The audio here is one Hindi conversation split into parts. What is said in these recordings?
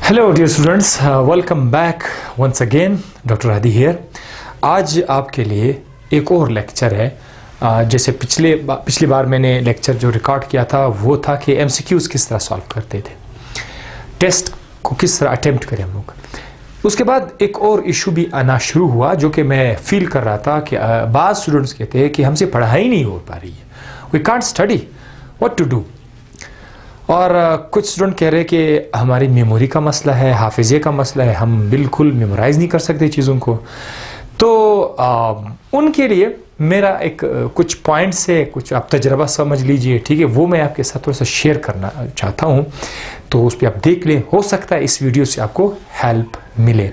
Hello dear students, welcome back once again. Doctor Hadi here. आज आपके लिए एक और लेक्चर है। जैसे पिछली बार मैंने लेक्चर जो रिकॉर्ड किया था वो था कि एमसीक्यूज़ किस तरह सॉल्व करते थे, टेस्ट को किस तरह अटेम्प्ट करें हम लोग। उसके बाद एक और इशू भी आना शुरू हुआ जो कि मैं फील कर रहा था कि बाज़ स्टूडेंट्स कहते हैं कि हमसे पढ़ाई नहीं हो पा रही है, we can't study, what to do. और कुछ स्टूडेंट कह रहे हैं कि हमारी मेमोरी का मसला है, हाफिज़े का मसला है, हम बिल्कुल मेमोराइज़ नहीं कर सकते चीज़ों को। तो उनके लिए मेरा एक कुछ पॉइंट्स है, कुछ आप तजर्बा समझ लीजिए, ठीक है, वो मैं आपके साथ थोड़ा सा शेयर करना चाहता हूँ। तो उस पर आप देख लें, हो सकता है इस वीडियो से आपको हेल्प मिले।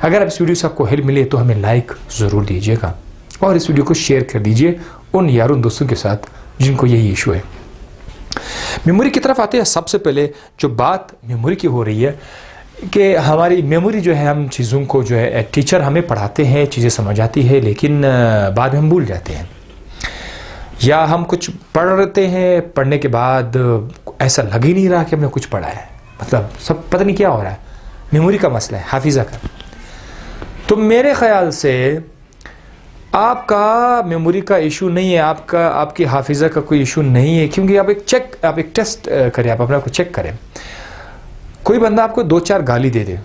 अगर आप इस वीडियो से आपको हेल्प मिले तो हमें लाइक ज़रूर दीजिएगा और इस वीडियो को शेयर कर दीजिए उन यारों दोस्तों के साथ जिनको यही इशू है। मेमोरी की तरफ आते हैं। सबसे पहले जो बात मेमोरी की हो रही है कि हमारी मेमोरी जो है, हम चीज़ों को जो है टीचर हमें पढ़ाते हैं, चीज़ें समझ आती है लेकिन बाद में हम भूल जाते हैं, या हम कुछ पढ़ रहे हैं, पढ़ने के बाद ऐसा लग ही नहीं रहा कि हमने कुछ पढ़ा है, मतलब सब पता नहीं क्या हो रहा है। मेमोरी का मसला है, हाफिज़ा का। तो मेरे ख्याल से आपका मेमोरी का इशू नहीं है, आपकी हाफिज़ा का कोई इशू नहीं है, क्योंकि आप एक टेस्ट करें, आप अपने आप को चेक करें। कोई बंदा आपको 2-4 गाली दे दे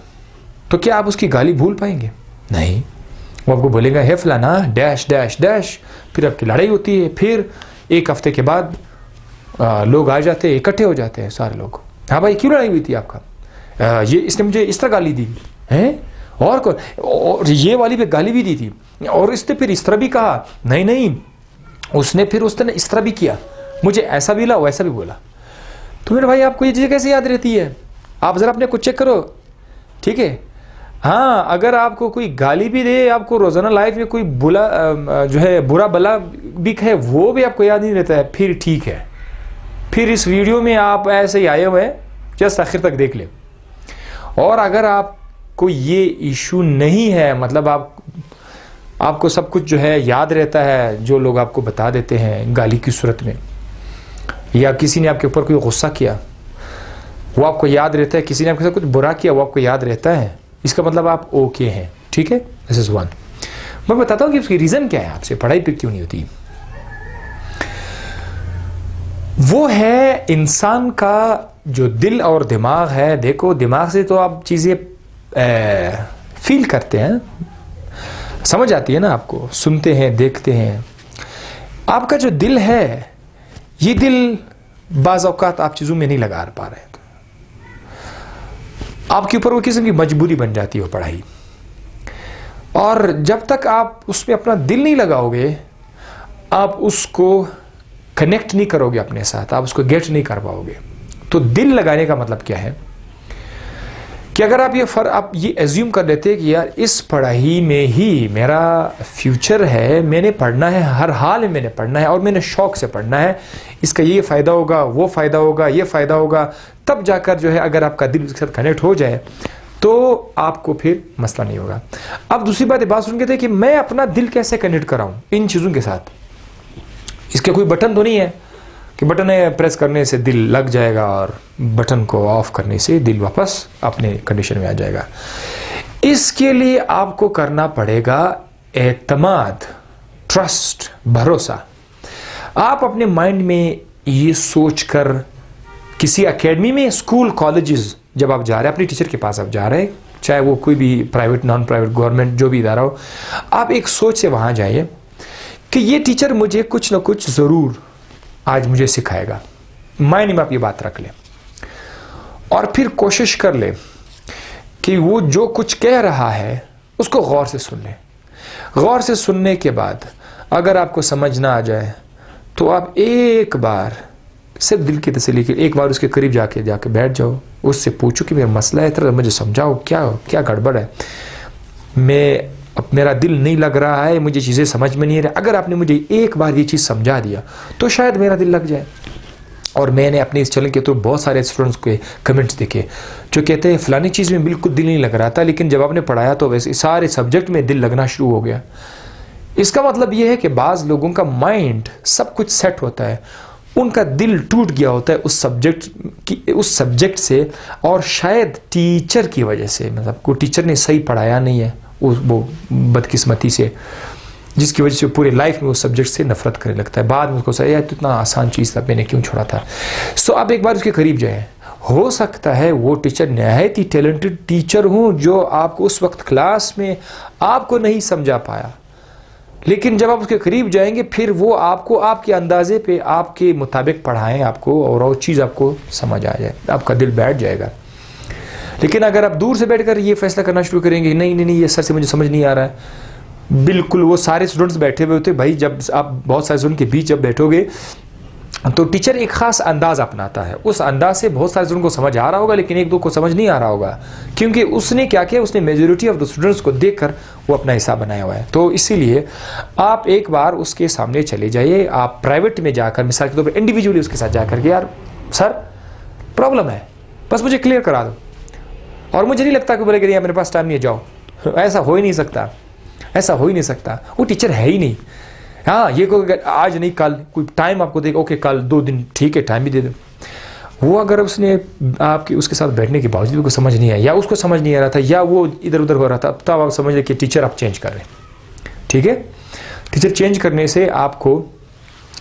तो क्या आप उसकी गाली भूल पाएंगे? नहीं। वो आपको बोलेगा हे फलाना डैश डैश डैश, फिर आपकी लड़ाई होती है, फिर एक हफ्ते के बाद लोग आ जाते हैं, इकट्ठे हो जाते हैं सारे लोग। हाँ भाई, क्यों लड़ाई हुई थी आपका? ये इसने मुझे इस तरह गाली दी है, और ये वाली पे गाली भी दी थी, और इसने फिर इस तरह भी कहा, नहीं उसने इस तरह भी किया, मुझे ऐसा भी बोला वैसा भी बोला। तो मेरे भाई, आपको ये चीज़ें कैसे याद रहती है? आप ज़रा अपने कुछ चेक करो, ठीक है। हाँ, अगर आपको कोई गाली भी दे, आपको रोज़ाना लाइफ में कोई बुरा भला भी कहे, वो भी आपको याद नहीं रहता है, फिर ठीक है। फिर इस वीडियो में आप ऐसे ही आए हुए हैं, जस्ट आखिर तक देख लें। और अगर आपको ये इशू नहीं है, मतलब आपको सब कुछ जो है याद रहता है, जो लोग आपको बता देते हैं गाली की सूरत में, या किसी ने आपके ऊपर कोई गुस्सा किया वो आपको याद रहता है, किसी ने आपके साथ कुछ बुरा किया वो आपको याद रहता है, इसका मतलब आप ओके हैं, ठीक है। This is one. मैं बताता हूँ कि उसकी रीज़न क्या है, आपसे पढ़ाई पे क्यों नहीं होती। वो है इंसान का जो दिल और दिमाग है। देखो, दिमाग से तो आप चीज़ें फील करते हैं, समझ आती है ना आपको, सुनते हैं, देखते हैं। आपका जो दिल है, ये दिल बाज़ औक़ात आप चीज़ों में नहीं लगा पा रहे हैं, तो आपके ऊपर वो किस्म की मजबूरी बन जाती है पढ़ाई। और जब तक आप उसमें अपना दिल नहीं लगाओगे, आप उसको कनेक्ट नहीं करोगे अपने साथ, आप उसको गेट नहीं कर पाओगे। तो दिल लगाने का मतलब क्या है कि अगर आप ये एज्यूम कर लेते हैं कि यार इस पढ़ाई में ही मेरा फ्यूचर है, मैंने पढ़ना है, हर हाल में मैंने पढ़ना है और मैंने शौक से पढ़ना है, इसका ये फ़ायदा होगा, वो फ़ायदा होगा, ये फ़ायदा होगा, तब जाकर जो है अगर आपका दिल उसके साथ कनेक्ट हो जाए तो आपको फिर मसला नहीं होगा। अब दूसरी बात सुन के थे कि मैं अपना दिल कैसे कनेक्ट कराऊँ इन चीज़ों के साथ। इसके कोई बटन तो नहीं है कि बटन प्रेस करने से दिल लग जाएगा और बटन को ऑफ करने से दिल वापस अपने कंडीशन में आ जाएगा। इसके लिए आपको करना पड़ेगा एतमाद, ट्रस्ट, भरोसा। आप अपने माइंड में ये सोचकर किसी एकेडमी में, स्कूल, कॉलेजेस जब आप जा रहे हैं, अपने टीचर के पास आप जा रहे हैं, चाहे वो कोई भी प्राइवेट, नॉन प्राइवेट, गवर्नमेंट, जो भी इदारा हो, आप एक सोच से वहाँ जाइए कि ये टीचर मुझे कुछ ना कुछ ज़रूर आज मुझे सिखाएगा। माइंड में आप ये बात रख लें और फिर कोशिश कर लें कि वो जो कुछ कह रहा है उसको गौर से सुन लें। गौर से सुनने के बाद अगर आपको समझ ना आ जाए तो आप एक बार सिर्फ दिल की तसल्ली के एक बार उसके करीब जाके बैठ जाओ, उससे पूछो कि मेरा मसला है, तरह मुझे समझाओ क्या गड़बड़ है, मेरा दिल नहीं लग रहा है, मुझे चीज़ें समझ में नहीं आ रही। अगर आपने मुझे एक बार ये चीज़ समझा दिया तो शायद मेरा दिल लग जाए। और मैंने अपने इस चैनल के थ्रू बहुत सारे स्टूडेंट्स के कमेंट्स देखे जो कहते हैं फलानी चीज़ में बिल्कुल दिल नहीं लग रहा था, लेकिन जब आपने पढ़ाया तो वैसे सारे सब्जेक्ट में दिल लगना शुरू हो गया। इसका मतलब ये है कि बाज़ लोगों का माइंड सब कुछ सेट होता है, उनका दिल टूट गया होता है उस सब्जेक्ट से, और शायद टीचर की वजह से, मतलब कोई टीचर ने सही पढ़ाया नहीं है वो बदकिस्मती से, जिसकी वजह से पूरे लाइफ में उस सब्जेक्ट से नफरत करने लगता है। बाद में उसको यार तो इतना आसान चीज़ था, मैंने क्यों छोड़ा था। सो आप एक बार उसके करीब जाएं, हो सकता है वो टीचर नहायत ही टैलेंटेड टीचर हो, जो आपको उस वक्त क्लास में आपको नहीं समझा पाया, लेकिन जब आप उसके करीब जाएंगे फिर वो आपको आपके अंदाजे पे आपके मुताबिक पढ़ाएं आपको, और वो चीज़ आपको समझ आ जाए, आपका दिल बैठ जाएगा। लेकिन अगर आप दूर से बैठकर ये फैसला करना शुरू करेंगे, नहीं नहीं नहीं ये सर से मुझे समझ नहीं आ रहा है, बिल्कुल वो सारे स्टूडेंट्स बैठे हुए होते भाई, जब आप बहुत सारे स्टूडेंट के बीच जब बैठोगे तो टीचर एक खास अंदाज अपनाता है, उस अंदाज से बहुत सारे स्टूडेंट को समझ आ रहा होगा, लेकिन एक दो को समझ नहीं आ रहा होगा, क्योंकि उसने क्या किया, उसने मेजॉरिटी ऑफ द स्टूडेंट्स को देखकर वो अपना हिसाब बनाया हुआ है। तो इसीलिए आप एक बार उसके सामने चले जाइए, आप प्राइवेट में जाकर, मिसाल के तौर पर इंडिविजुअली उसके साथ जाकर के, यार सर प्रॉब्लम है, बस मुझे क्लियर करा दो, और मुझे नहीं लगता कि बोलेगा यार मेरे पास टाइम नहीं है, जाओ, ऐसा हो ही नहीं सकता, ऐसा हो ही नहीं सकता, वो टीचर है ही नहीं। हाँ ये को आज नहीं कल कोई टाइम आपको देगा, ओके कल 2 दिन ठीक है, टाइम भी दे दो। वो अगर उसने आपके उसके साथ बैठने के बावजूद को समझ नहीं आया, या उसको समझ नहीं आ रहा था, या वो इधर उधर हो रहा था, तब आप समझ लें कि टीचर आप चेंज कर रहे हैं, ठीक है। टीचर चेंज करने से आपको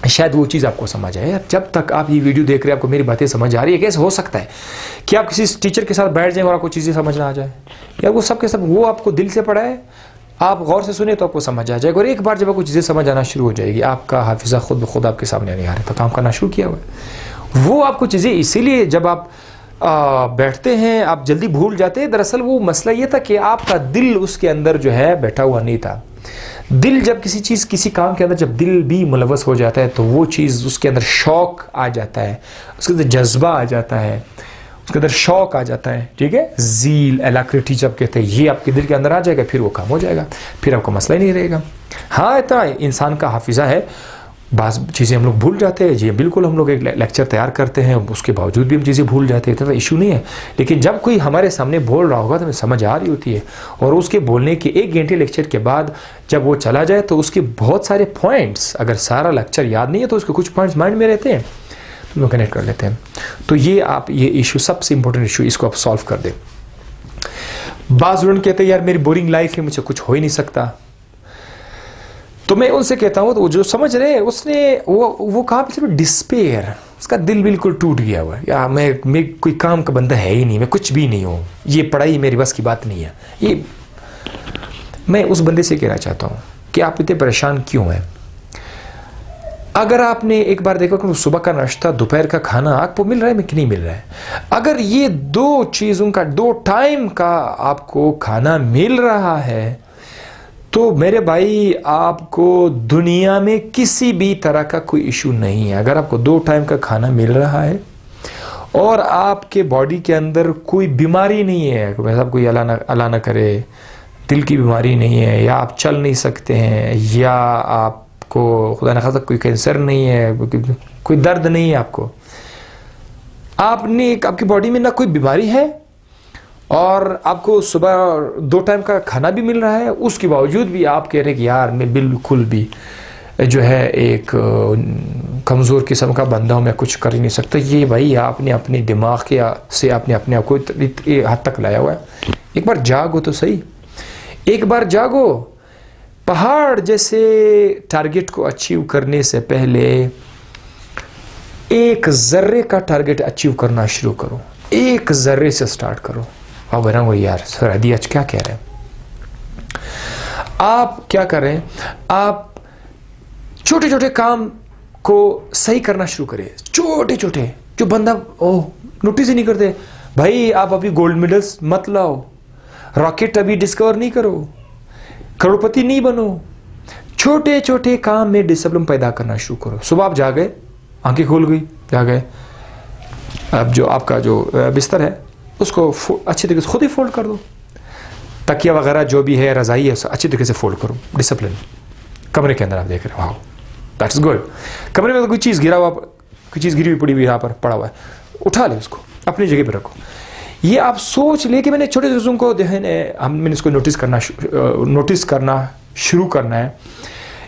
शायद वो चीज़ आपको समझ आए। जब तक आप ये वीडियो देख रहे हैं आपको मेरी बातें समझ आ रही है, कैसे हो सकता है कि आप किसी टीचर के साथ बैठ जाएं और आपको चीज़ें समझ ना आ जाए, या वो सब के सब वो आपको दिल से पढ़ाए, आप गौर से सुने तो आपको समझ आ जाएगा। और एक बार जब आपको चीज़ें समझ आना शुरू हो जाएगी, आपका हाफिज़ा खुद ब खुद आपके सामने नहीं आ रहा था, काम करना शुरू किया हुआ है। वो आपको चीज़ें इसीलिए जब आप बैठते हैं आप जल्दी भूल जाते हैं। दरअसल वो मसला ये था कि आपका दिल उसके अंदर जो है बैठा हुआ नहीं था। दिल जब किसी चीज़ किसी काम के अंदर जब दिल भी मुलवस हो जाता है तो वो चीज़ उसके अंदर शौक आ जाता है, उसके अंदर जज्बा आ जाता है, उसके अंदर शौक आ जाता है, ठीक है। ज़ील एलाक्रिटी जब कहते हैं ये आपके दिल के अंदर आ जाएगा, फिर वो काम हो जाएगा, फिर आपको मसला ही नहीं रहेगा। हाँ इतना इंसान का हाफिज़ा है, बाज़ चीज़ें हम लोग भूल जाते हैं जी, बिल्कुल हम लोग एक लेक्चर तैयार करते हैं उसके बावजूद भी हम चीज़ें भूल जाते हैं, तो इशू नहीं है। लेकिन जब कोई हमारे सामने बोल रहा होगा तो हमें समझ आ रही होती है, और उसके बोलने के 1 घंटे लेक्चर के बाद जब वो चला जाए तो उसके बहुत सारे पॉइंट्स, अगर सारा लेक्चर याद नहीं है तो उसके कुछ पॉइंट्स माइंड में रहते हैं, तो लोग कनेक्ट कर लेते हैं। तो ये आप ये इशू सबसे इंपॉर्टेंट इशू, इसको आप सॉल्व कर दें। बाज़ स्टूडेंट कहते हैं यार मेरी बोरिंग लाइफ है, मुझे कुछ हो ही नहीं सकता, तो मैं उनसे कहता हूँ तो जो समझ रहे हैं उसने वो कहा सिर्फ डिस्पेयर, उसका दिल बिल्कुल टूट गया हुआ है, या मैं कोई काम का बंदा है ही नहीं, मैं कुछ भी नहीं हूँ, ये पढ़ाई मेरी बस की बात नहीं है। ये मैं उस बंदे से कहना चाहता हूँ कि आप इतने परेशान क्यों हैं। अगर आपने एक बार देखा कि सुबह का नाश्ता दोपहर का खाना आपको मिल रहा है कि नहीं मिल रहा है, अगर ये 2 चीज़ों का 2 टाइम का आपको खाना मिल रहा है तो मेरे भाई आपको दुनिया में किसी भी तरह का कोई इशू नहीं है। अगर आपको 2 टाइम का खाना मिल रहा है और आपके बॉडी के अंदर कोई बीमारी नहीं है, साहब कोई अल्लाह ना करे दिल की बीमारी नहीं है, या आप चल नहीं सकते हैं, या आपको खुदा न खास्ता कोई कैंसर नहीं है, कोई दर्द नहीं है आपकी बॉडी में ना कोई बीमारी है, और आपको सुबह 2 टाइम का खाना भी मिल रहा है, उसके बावजूद भी आप कह रहे हैं कि यार मैं बिल्कुल भी जो है एक कमज़ोर किस्म का बंदा हूँ, मैं कुछ कर ही नहीं सकता। ये भाई आपने अपने दिमाग के से आपने अपने आप को हद तक लाया हुआ है। एक बार जागो तो सही, एक बार जागो। पहाड़ जैसे टारगेट को अचीव करने से पहले 1 ज़र्रे का टारगेट अचीव करना शुरू करो, 1 ज़र्रे से स्टार्ट करो। आप बना यार सर हदी आज क्या कह रहे हैं, आप क्या कर रहे हैं, आप छोटे छोटे काम को सही करना शुरू करें, छोटे छोटे जो बंदा नोटिस ही नहीं करते। भाई आप अभी गोल्ड मेडल्स मत लाओ, रॉकेट अभी डिस्कवर नहीं करो, करोड़पति नहीं बनो, छोटे छोटे काम में डिसिप्लिन पैदा करना शुरू करो। सुबह आप जा गए, आंखें खोल गई, जा गए, अब जो आपका जो बिस्तर है उसको अच्छी तरीके से खुद ही फोल्ड कर दो, तकिया वगैरह जो भी है रज़ाई है अच्छी तरीके से फोल्ड करो, डिसिप्लिन। कमरे के अंदर आप देख रहे हो, वाओ दैट्स गुड। कमरे में तो कोई चीज़ गिरा हुआ, कोई चीज़ गिरी हुई पड़ी हुई यहाँ पर पड़ा हुआ है, उठा ले उसको अपनी जगह पर रखो। ये आप सोच ले कि मैंने छोटे चीज़ों को मैंने इसको नोटिस करना शुरू करना है।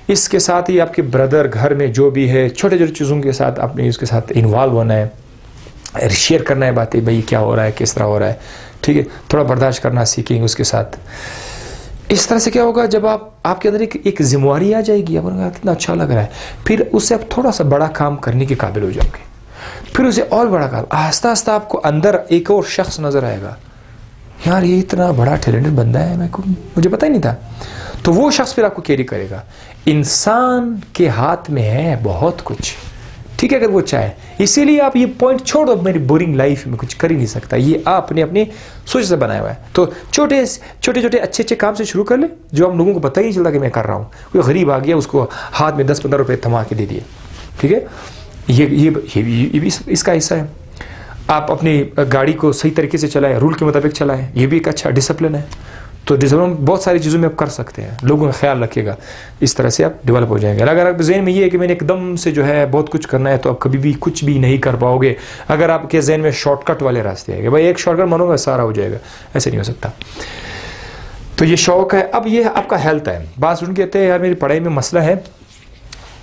इसके साथ ही आपके ब्रदर घर में जो भी है, छोटे छोटे चीज़ों के साथ आपने उसके साथ इन्वॉल्व होना है, शेयर करना है बातें, भाई क्या हो रहा है, किस तरह हो रहा है, ठीक है। थोड़ा बर्दाश्त करना सीखेंगे उसके साथ। इस तरह से क्या होगा, जब आपके अंदर एक जिम्मेवारी आ जाएगी, आप कितना अच्छा लग रहा है, फिर उससे आप थोड़ा सा बड़ा काम करने के काबिल हो जाओगे, फिर उसे और बड़ा काम, आहिस्ता आहिस्ता आपको अंदर एक और शख्स नजर आएगा, यार ये इतना बड़ा टैलेंटेड बंदा है, मुझे पता ही नहीं था। तो वो शख्स फिर आपको कैरी करेगा। इंसान के हाथ में है बहुत कुछ, ठीक है, अगर वो चाहे। इसीलिए आप ये पॉइंट छोड़ दो, मेरी बोरिंग लाइफ में कुछ कर ही नहीं सकता, ये आपने अपनी सोच से बनाया हुआ है। तो छोटे छोटे अच्छे काम से शुरू कर ले, जो हम लोगों को पता ही नहीं चलता कि मैं कर रहा हूँ। कोई गरीब आ गया, उसको हाथ में 10-15 रुपये थमा के दे दिए, ठीक है, ये भी इसका हिस्सा है। आप अपनी गाड़ी को सही तरीके से चलाएं, रूल के मुताबिक चलाएं, ये भी एक अच्छा डिसिप्लिन है। तो डिसिप्लिन बहुत सारी चीज़ों में आप कर सकते हैं, लोगों का ख्याल रखिएगा, इस तरह से आप डेवलप हो जाएंगे। अगर आपके जहन में ये है कि मैंने एकदम से जो है बहुत कुछ करना है, तो आप कभी भी कुछ भी नहीं कर पाओगे। अगर आपके जहन में शॉर्टकट वाले रास्ते हैं कि भाई एक शॉर्टकट मानोगा सारा हो जाएगा, ऐसे नहीं हो सकता। तो ये शौक है। अब ये आपका हेल्थ है। बात सुन कहते हैं यार मेरी पढ़ाई में मसला है।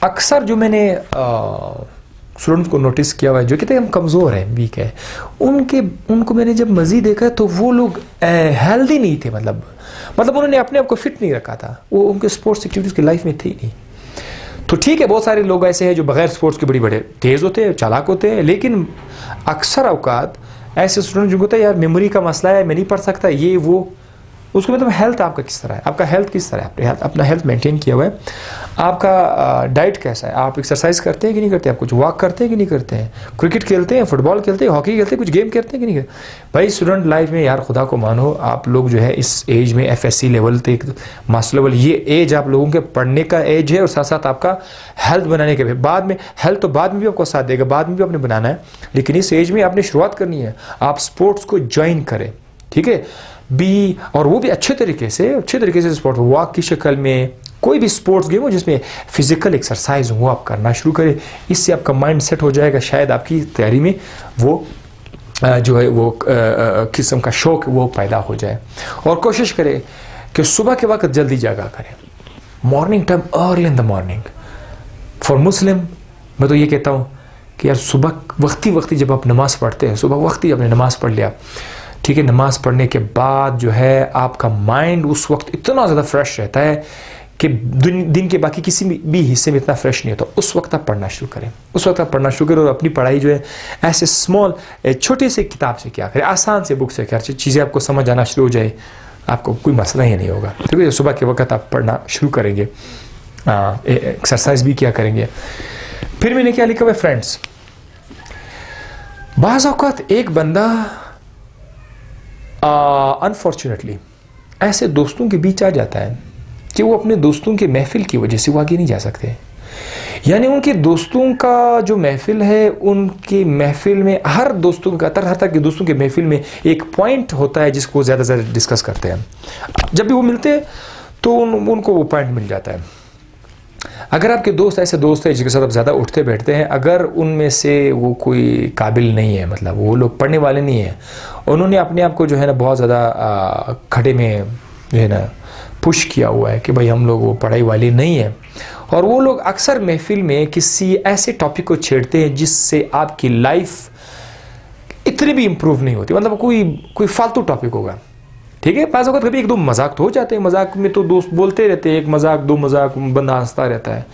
अक्सर जो मैंने स्टूडेंट्स को नोटिस किया हुआ है, जो कहते हैं हम कमज़ोर हैं, वीक है, उनको मैंने जब मज़ीद देखा तो वो लोग हेल्दी नहीं थे, मतलब उन्होंने अपने आप को फिट नहीं रखा था, वो उनके स्पोर्ट्स एक्टिविटीज़ की लाइफ में थी नहीं। तो ठीक है, बहुत सारे लोग ऐसे हैं जो बगैर स्पोर्ट्स के बड़े तेज़ होते हैं, चालाक होते हैं, लेकिन अक्सर अवकात ऐसे स्टूडेंट जो होता है यार मेमोरी का मसला है, मैं नहीं पढ़ सकता, ये वो, उसको मतलब हेल्थ आपका किस तरह है, आपका हेल्थ किस तरह है, आपने अपना हेल्थ मेंटेन किया हुआ है, आपका डाइट कैसा है, आप एक्सरसाइज करते हैं कि नहीं करते, आप कुछ वॉक करते हैं कि नहीं करते हैं, क्रिकेट खेलते हैं, फुटबॉल खेलते हैं, हॉकी खेलते हैं, कुछ गेम करते हैं कि नहीं करते। भाई स्टूडेंट लाइफ में यार खुदा को मानो, आप लोग जो है इस एज में FSC लेवल तक, मास्टर लेवल, ये एज आप लोगों के पढ़ने का एज है, और साथ साथ आपका हेल्थ बनाने के भी। बाद में हेल्थ तो बाद में भी आपको साथ देगा, बाद में भी आपने बनाना है, लेकिन इस एज में आपने शुरुआत करनी है। आप स्पोर्ट्स को ज्वाइन करें, ठीक है, भी, और वो भी अच्छे तरीके से स्पोर्ट वॉक की शक्ल में, कोई भी स्पोर्ट्स गेम हो जिसमें फिजिकल एक्सरसाइज हो, वो आप करना शुरू करें। इससे आपका माइंड सेट हो जाएगा, शायद आपकी तैयारी में वो जो है वो किस्म का शौक वो पैदा हो जाए। और कोशिश करें कि सुबह के वक्त जल्दी जागा करें, morning time, early in the morning. For Muslim मैं तो ये कहता हूँ कि यार सुबह वक्ती जब आप नमाज़ पढ़ते हैं, सुबह वक्ती आपने नमाज़ पढ़ लिया, ठीक है, नमाज पढ़ने के बाद जो है आपका माइंड उस वक्त इतना ज़्यादा फ्रेश रहता है कि दिन के बाकी किसी भी हिस्से में इतना फ्रेश नहीं होता। उस वक्त आप पढ़ना शुरू करें, और अपनी पढ़ाई जो है ऐसे स्मॉल छोटे से किताब से क्या करें, आसान से बुक से क्या चीज़ें आपको समझ आना शुरू हो जाए, आपको कोई मसला ही नहीं होगा। ठीक है, सुबह के वक्त आप पढ़ना शुरू करेंगे, एक्सरसाइज भी क्या करेंगे। फिर मैंने क्या लिखा हुआ, फ्रेंड्स, बाज़ औक़ात एक बंदा अनफॉर्चुनेटली ऐसे दोस्तों के बीच आ जाता है कि वो अपने दोस्तों के महफिल की वजह से वो आगे नहीं जा सकते। यानी उनके दोस्तों का जो महफिल है, उनके महफिल में हर दोस्तों का हर तरह के दोस्तों के महफिल में एक पॉइंट होता है जिसको ज़्यादा से ज़्यादा डिस्कस करते हैं। जब भी वो मिलते हैं तो उनको वो पॉइंट मिल जाता है। अगर आपके दोस्त ऐसे दोस्त हैं जिसके साथ आप ज़्यादा उठते बैठते हैं, अगर उनमें से वो कोई काबिल नहीं है, मतलब वो लोग पढ़ने वाले नहीं हैं, उन्होंने अपने आप को जो है ना बहुत ज़्यादा खड़े में जो है ना पुश किया हुआ है कि भाई हम लोग वो पढ़ाई वाले नहीं हैं, और वो लोग अक्सर महफिल में किसी ऐसे टॉपिक को छेड़ते हैं जिससे आपकी लाइफ इतनी भी इम्प्रूव नहीं होती, मतलब कोई फालतू टॉपिक होगा। ठीक है, पास वक्त कभी एक दो मजाक तो हो जाते हैं, मजाक में तो दोस्त बोलते रहते हैं, एक मजाक दो मजाक बंदा हंसता रहता है।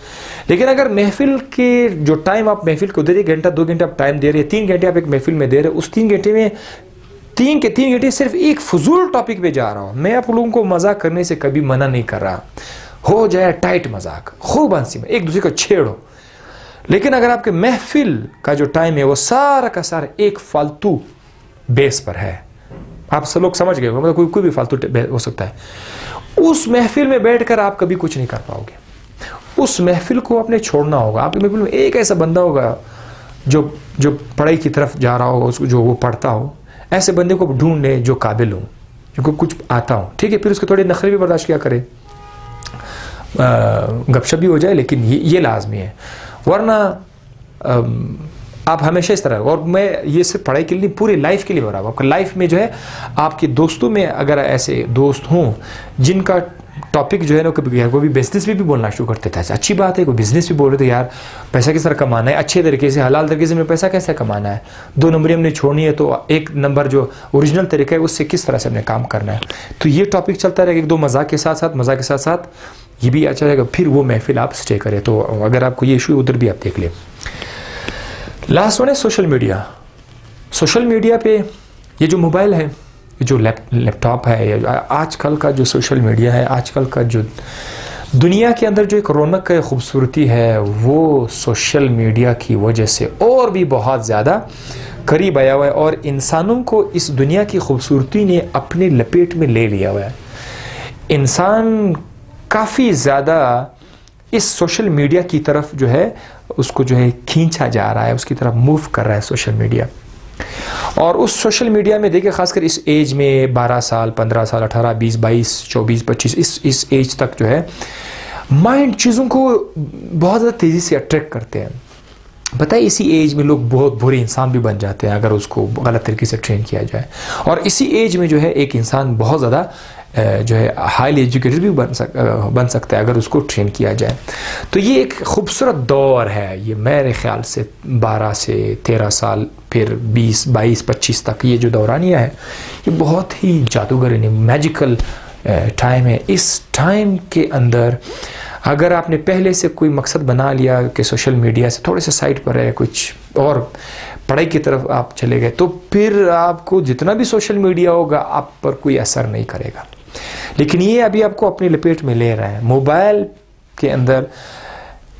लेकिन अगर महफिल के जो टाइम आप महफिल को दे रहे, 1 घंटा 2 घंटे आप टाइम दे रहे हैं, 3 घंटे आप एक महफिल में दे रहे हैं, उस 3 घंटे में 3 घंटे सिर्फ एक फजूल टॉपिक पे जा रहा हूँ। मैं आप लोगों को मजाक करने से कभी मना नहीं कर रहा, हो जाए टाइट मजाक, खूब हंसी में एक दूसरे को छेड़ो, लेकिन अगर आपके महफिल का जो टाइम है वो सारा का सारा एक फालतू बेस पर है, आप सब लोग समझ गए, मतलब कोई भी फालतू हो सकता है, उस महफिल में बैठकर आप कभी कुछ नहीं कर पाओगे। उस महफिल को आपने छोड़ना होगा। आपके महफिल में एक ऐसा बंदा होगा जो पढ़ाई की तरफ जा रहा होगा, उसको जो वो पढ़ता हो, ऐसे बंदे को ढूंढ ले जो काबिल हो, जो कुछ आता हो। ठीक है, फिर उसके थोड़े नखरे भी बर्दाश्त किया करे, गपशप भी हो जाए, लेकिन ये लाजमी है, वरना आप हमेशा इस तरह। और मैं ये सिर्फ पढ़ाई के लिए, पूरी लाइफ के लिए हो रहा हूँ। आपका लाइफ में जो है आपके दोस्तों में अगर ऐसे दोस्त हों जिनका टॉपिक जो है ना वो भी बिजनेस भी बोलना शुरू करते थे। अच्छी बात है, कोई बिजनेस भी बोल रहे थे यार पैसा किस तरह कमाना है, अच्छे तरीके से हलाल तरीके से हमें पैसा कैसे कमाना है, 2 नंबरी हमने छोड़नी है तो 1 नंबर जो ओरिजिनल तरीका है उससे किस तरह से हमने काम करना है। तो ये टॉपिक चलता रहेगा, 1-2 मजाक के साथ साथ ये भी अच्छा रहेगा। फिर वो महफिल आप स्टे करें। तो अगर आपको ये इशू उधर भी आप देख लें। लास्ट वन है सोशल मीडिया। सोशल मीडिया पे ये जो मोबाइल है, जो लैपटॉप है, आजकल का जो सोशल मीडिया है, आजकल का जो दुनिया के अंदर जो एक रौनक है, खूबसूरती है, वो सोशल मीडिया की वजह से और भी बहुत ज़्यादा करीब आया हुआ है और इंसानों को इस दुनिया की खूबसूरती ने अपने लपेट में ले लिया हुआ है। इंसान काफ़ी ज़्यादा इस सोशल मीडिया की तरफ जो है उसको जो है खींचा जा रहा है, उसकी तरफ मूव कर रहा है सोशल मीडिया। और उस सोशल मीडिया में देखिए खासकर इस एज में 12 साल, 15 साल, 18, 20, 22, 24, 25 इस एज तक जो है माइंड चीज़ों को बहुत ज़्यादा तेज़ी से अट्रैक्ट करते हैं। पता है इसी एज में लोग बहुत बुरे इंसान भी बन जाते हैं अगर उसको गलत तरीके से ट्रेन किया जाए। और इसी एज में जो है एक इंसान बहुत ज़्यादा जो है हाईली एजुकेटेड भी बन सकता है अगर उसको ट्रेन किया जाए। तो ये एक खूबसूरत दौर है, ये मेरे ख्याल से 12 से 13 साल, फिर 20, 22, 25 तक ये जो दौरानिया है ये बहुत ही जादूगर यानी मैजिकल टाइम है। इस टाइम के अंदर अगर आपने पहले से कोई मकसद बना लिया कि सोशल मीडिया से थोड़े से साइड पर है, कुछ और पढ़ाई की तरफ आप चले गए, तो फिर आपको जितना भी सोशल मीडिया होगा आप पर कोई असर नहीं करेगा। लेकिन ये अभी आपको अपनी लपेट में ले रहा है। मोबाइल के अंदर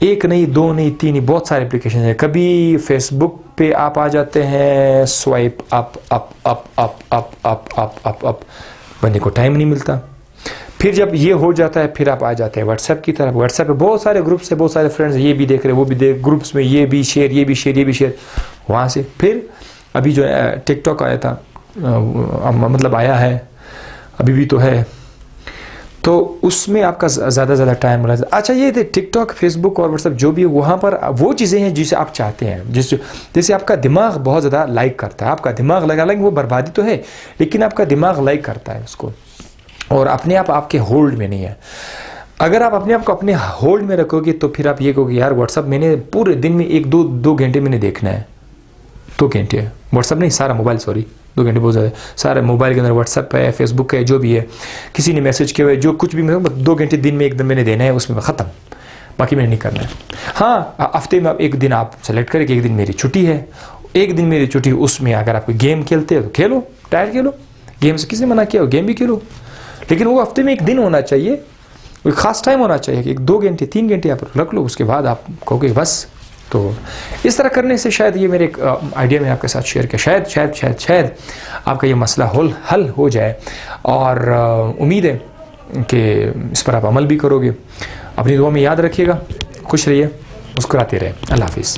1 नहीं, 2 नहीं, 3 नहीं, बहुत सारे एप्लीकेशन है। कभी फेसबुक पे आप आ जाते हैं, swipe up up up up up up up up up, बंदे को टाइम नहीं मिलता। फिर जब ये हो जाता है फिर आप आ जाते हैं व्हाट्सएप की तरफ। व्हाट्सएप पे बहुत सारे ग्रुप्स है, बहुत सारे फ्रेंड्स, ये भी देख रहे वो भी देख, ग्रुप्स में ये भी शेयर, ये भी शेयर, ये भी शेयर, वहाँ से फिर अभी जो है टिकटॉक आया था, मतलब आया है अभी भी तो है, तो उसमें आपका ज़्यादा टाइम लगा। अच्छा ये टिकटॉक, फेसबुक और व्हाट्सएप जो भी है वहाँ पर वो चीज़ें हैं जिसे आप चाहते हैं, जैसे आपका दिमाग बहुत ज़्यादा लाइक करता है। आपका दिमाग लगा लेंगे वो बर्बादी तो है, लेकिन आपका दिमाग लाइक करता है उसको और अपने आप आपके होल्ड में नहीं है। अगर आप अपने आप को अपने होल्ड में रखोगे तो फिर आप ये कहोगे यार व्हाट्सएप मैंने पूरे दिन में 1-2 घंटे मैंने देखना है। 2 घंटे व्हाट्सएप नहीं, सारा मोबाइल, सॉरी 2 घंटे बहुत ज़्यादा, सारे मोबाइल के अंदर व्हाट्सएप है, फेसबुक है, जो भी है, किसी ने मैसेज किया हुआ है, जो कुछ भी 2 घंटे दिन में एकदम मैंने देना है, उसमें ख़त्म, बाकी मैंने नहीं करना है। हाँ, हफ्ते में एक दिन आप सेलेक्ट करें कि एक दिन मेरी छुट्टी है, एक दिन मेरी छुट्टी, उसमें अगर आप गेम खेलते हो तो खेलो, टायर खेलो, गेम से किसी ने मना किया हो, गेम भी खेलो, लेकिन वो हफ्ते में एक दिन होना चाहिए, कोई ख़ास टाइम होना चाहिए कि 2 घंटे 3 घंटे आप रख लो, उसके बाद आप कहोगे बस। तो इस तरह करने से शायद ये मेरे एक आइडिया मैंने आपके साथ शेयर किया, शायद आपका ये मसला हल हो जाए और उम्मीद है कि इस पर आप अमल भी करोगे। अपनी दुआ में याद रखिएगा, खुश रहिए, मुस्कुराते रहें। अल्लाह हाफिज़।